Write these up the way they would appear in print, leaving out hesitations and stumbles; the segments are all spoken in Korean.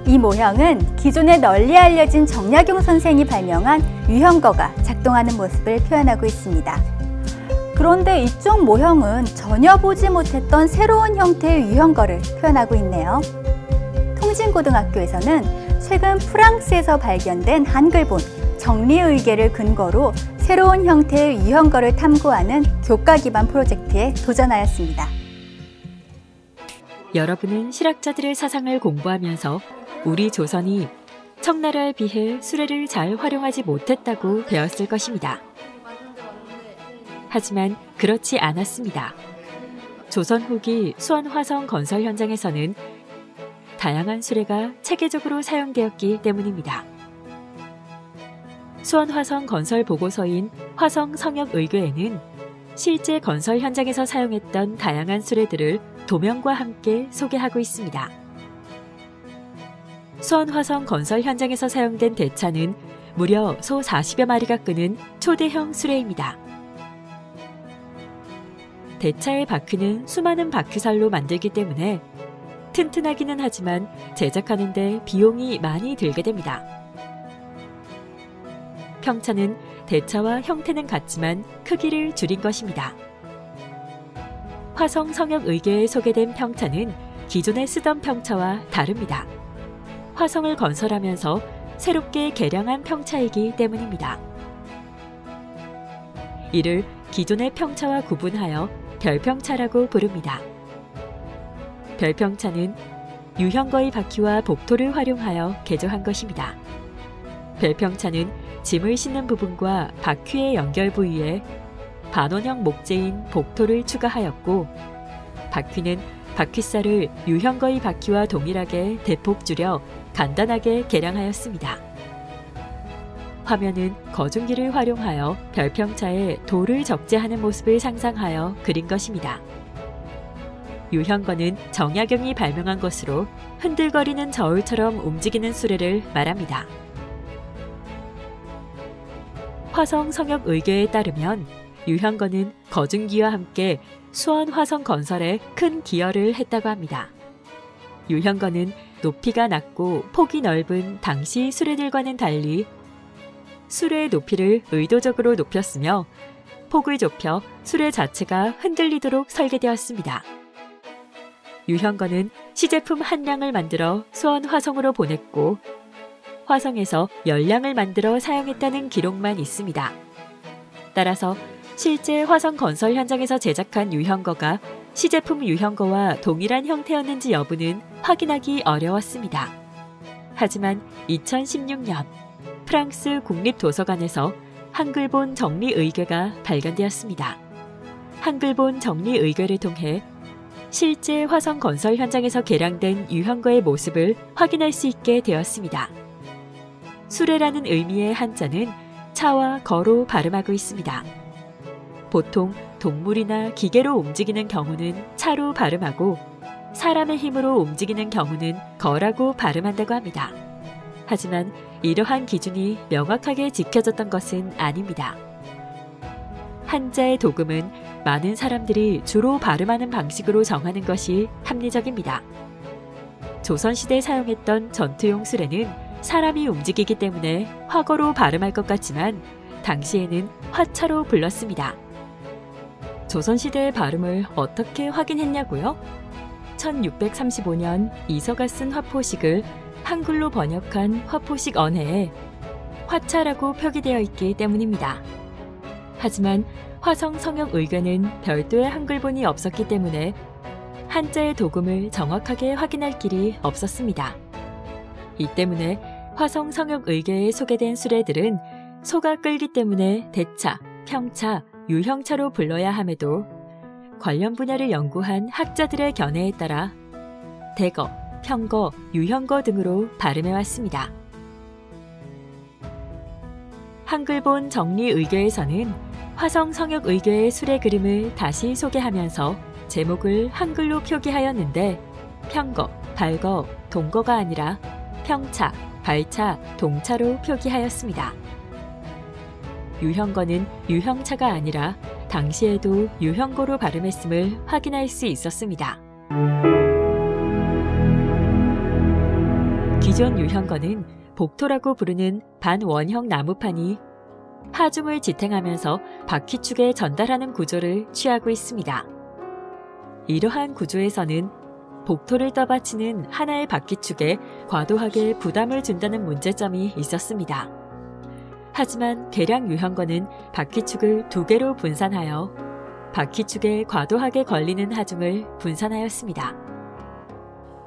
이 모형은 기존에 널리 알려진 정약용 선생이 발명한 유형거가 작동하는 모습을 표현하고 있습니다. 그런데 이쪽 모형은 전혀 보지 못했던 새로운 형태의 유형거를 표현하고 있네요. 통진고등학교에서는 최근 프랑스에서 발견된 한글본 정리의궤를 근거로 새로운 형태의 유형거를 탐구하는 교과 기반 프로젝트에 도전하였습니다. 여러분은 실학자들의 사상을 공부하면서 우리 조선이 청나라에 비해 수레를 잘 활용하지 못했다고 배웠을 것입니다. 하지만 그렇지 않았습니다. 조선 후기 수원화성 건설 현장에서는 다양한 수레가 체계적으로 사용되었기 때문입니다. 수원화성 건설 보고서인 화성성역의궤에는 실제 건설 현장에서 사용했던 다양한 수레들을 도면과 함께 소개하고 있습니다. 수원화성 건설 현장에서 사용된 대차는 무려 소 40여 마리가 끄는 초대형 수레입니다. 대차의 바퀴는 수많은 바퀴살로 만들기 때문에 튼튼하기는 하지만 제작하는 데 비용이 많이 들게 됩니다. 평차는 대차와 형태는 같지만 크기를 줄인 것입니다. 화성성역의궤에 소개된 평차는 기존에 쓰던 평차와 다릅니다. 화성을 건설하면서 새롭게 개량한 평차이기 때문입니다. 이를 기존의 평차와 구분하여 별평차라고 부릅니다. 별평차는 유형거의 바퀴와 복토를 활용하여 개조한 것입니다. 별평차는 짐을 싣는 부분과 바퀴의 연결 부위에 반원형 목재인 복토를 추가하였고, 바퀴는 바퀴살을 유형거의 바퀴와 동일하게 대폭 줄여 간단하게 개량하였습니다. 화면은 거중기를 활용하여 별평차에 돌을 적재하는 모습을 상상하여 그린 것입니다. 유형거는 정약용이 발명한 것으로 흔들거리는 저울처럼 움직이는 수레를 말합니다. 화성성역의궤에 따르면 유형거는 거중기와 함께 수원화성 건설에 큰 기여를 했다고 합니다. 유형거는 높이가 낮고 폭이 넓은 당시 수레들과는 달리 수레의 높이를 의도적으로 높였으며 폭을 좁혀 수레 자체가 흔들리도록 설계되었습니다. 유형거는 시제품 한 량을 만들어 수원화성으로 보냈고 화성에서 10량을 만들어 사용했다는 기록만 있습니다. 따라서 실제 화성 건설 현장에서 제작한 유형거가 시제품 유형거와 동일한 형태였는지 여부는 확인하기 어려웠습니다. 하지만 2016년 프랑스 국립도서관에서 한글본 정리의궤가 발견되었습니다. 한글본 정리의궤를 통해 실제 화성 건설 현장에서 개량된 유형거의 모습을 확인할 수 있게 되었습니다. 수레라는 의미의 한자는 차와 거로 발음하고 있습니다. 보통 동물이나 기계로 움직이는 경우는 차로 발음하고 사람의 힘으로 움직이는 경우는 거라고 발음한다고 합니다. 하지만 이러한 기준이 명확하게 지켜졌던 것은 아닙니다. 한자의 도금은 많은 사람들이 주로 발음하는 방식으로 정하는 것이 합리적입니다. 조선시대에 사용했던 전투용 수레는 사람이 움직이기 때문에 화거로 발음할 것 같지만 당시에는 화차로 불렀습니다. 조선시대의 발음을 어떻게 확인했냐고요? 1635년 이서가 쓴 화포식을 한글로 번역한 화포식 언해에 화차라고 표기되어 있기 때문입니다. 하지만 화성성역의궤는 별도의 한글본이 없었기 때문에 한자의 도금을 정확하게 확인할 길이 없었습니다. 이 때문에 화성성역의궤에 소개된 수레들은 소가 끌기 때문에 대차, 평차, 유형차로 불러야 함에도 관련 분야를 연구한 학자들의 견해에 따라 대거, 평거, 유형거 등으로 발음해왔습니다. 한글본 정리의궤에서는 화성성역의궤의 수레 그림을 다시 소개하면서 제목을 한글로 표기하였는데 평거, 발거, 동거가 아니라 평차, 발차, 동차로 표기하였습니다. 유형거는 유형차가 아니라 당시에도 유형거로 발음했음을 확인할 수 있었습니다. 기존 유형거는 복토라고 부르는 반원형 나무판이 하중을 지탱하면서 바퀴축에 전달하는 구조를 취하고 있습니다. 이러한 구조에서는 복토를 떠받치는 하나의 바퀴축에 과도하게 부담을 준다는 문제점이 있었습니다. 하지만 개량 유형거는 바퀴축을 두 개로 분산하여 바퀴축에 과도하게 걸리는 하중을 분산하였습니다.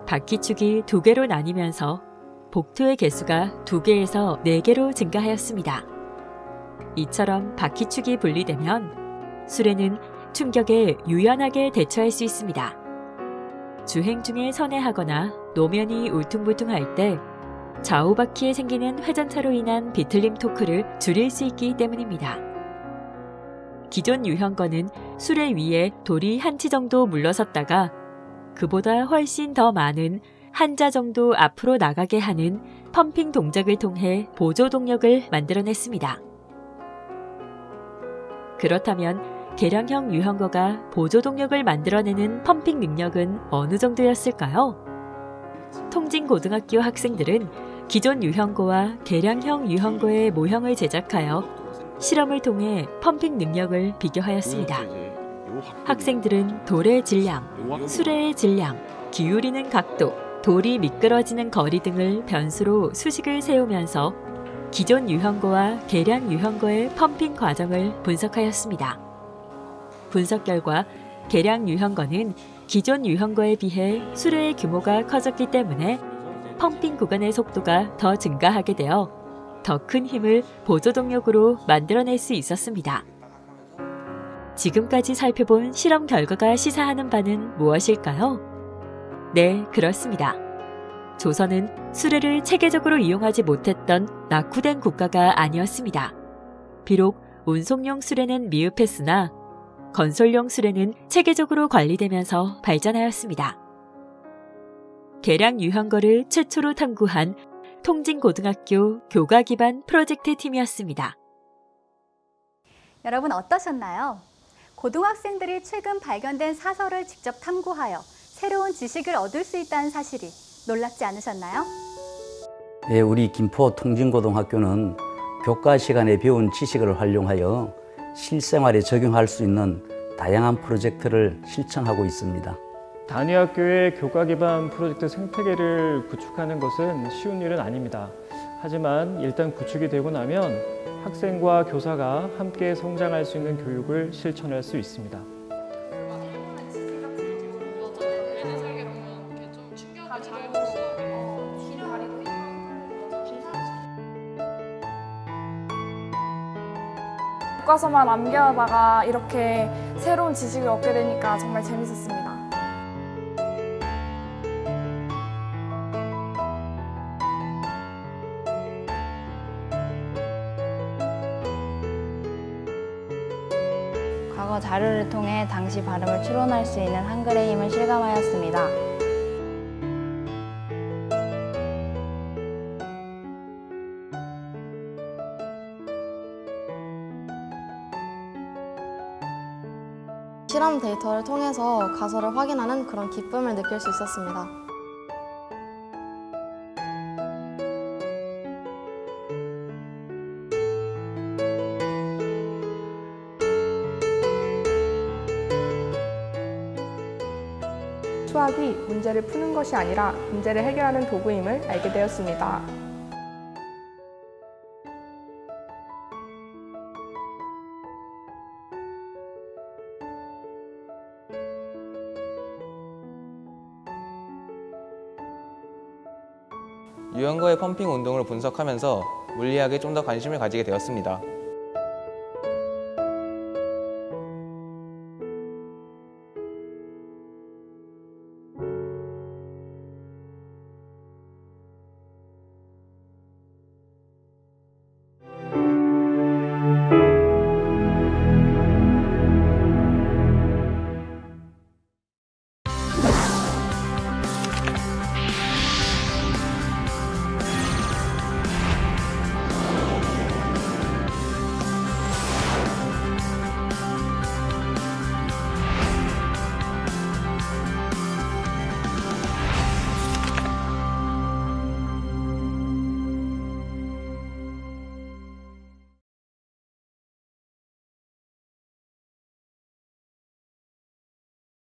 바퀴축이 두 개로 나뉘면서 복토의 개수가 2개에서 4개로 증가하였습니다. 이처럼 바퀴축이 분리되면 수레는 충격에 유연하게 대처할 수 있습니다. 주행 중에 선회하거나 노면이 울퉁불퉁할 때 좌우 바퀴에 생기는 회전차로 인한 비틀림 토크를 줄일 수 있기 때문입니다. 기존 유형거는 수레 위에 돌이 한 치 정도 물러섰다가 그보다 훨씬 더 많은 한 자 정도 앞으로 나가게 하는 펌핑 동작을 통해 보조 동력을 만들어냈습니다. 그렇다면 개량형 유형거가 보조 동력을 만들어내는 펌핑 능력은 어느 정도였을까요? 통진고등학교 학생들은 기존 유형거와 개량형 유형거의 모형을 제작하여 실험을 통해 펌핑 능력을 비교하였습니다. 학생들은 돌의 질량, 수레의 질량, 기울이는 각도, 돌이 미끄러지는 거리 등을 변수로 수식을 세우면서 기존 유형거와 개량 유형거의 펌핑 과정을 분석하였습니다. 분석 결과 개량 유형거는 기존 유형거에 비해 수레의 규모가 커졌기 때문에 펌핑 구간의 속도가 더 증가하게 되어 더 큰 힘을 보조동력으로 만들어낼 수 있었습니다. 지금까지 살펴본 실험 결과가 시사하는 바는 무엇일까요? 네, 그렇습니다. 조선은 수레를 체계적으로 이용하지 못했던 낙후된 국가가 아니었습니다. 비록 운송용 수레는 미흡했으나 건설용 수레는 체계적으로 관리되면서 발전하였습니다. 개량 유형거를 최초로 탐구한 통진고등학교 교과 기반 프로젝트 팀이었습니다. 여러분 어떠셨나요? 고등학생들이 최근 발견된 사설을 직접 탐구하여 새로운 지식을 얻을 수 있다는 사실이 놀랍지 않으셨나요? 네, 우리 김포 통진고등학교는 교과 시간에 배운 지식을 활용하여 실생활에 적용할 수 있는 다양한 프로젝트를 실천하고 있습니다. 단위 학교의 교과 기반 프로젝트 생태계를 구축하는 것은 쉬운 일은 아닙니다. 하지만 일단 구축이 되고 나면 학생과 교사가 함께 성장할 수 있는 교육을 실천할 수 있습니다. 교과서만 암기하다가 이렇게 새로운 지식을 얻게 되니까 정말 재밌었습니다. 과거 자료를 통해 당시 발음을 추론할 수 있는 한글의 힘을 실감하였습니다. 실험 데이터를 통해서 가설을 확인하는 그런 기쁨을 느낄 수 있었습니다. 수학이 문제를 푸는 것이 아니라 문제를 해결하는 도구임을 알게 되었습니다. 유형거의 펌핑 운동을 분석하면서 물리학에 좀 더 관심을 가지게 되었습니다.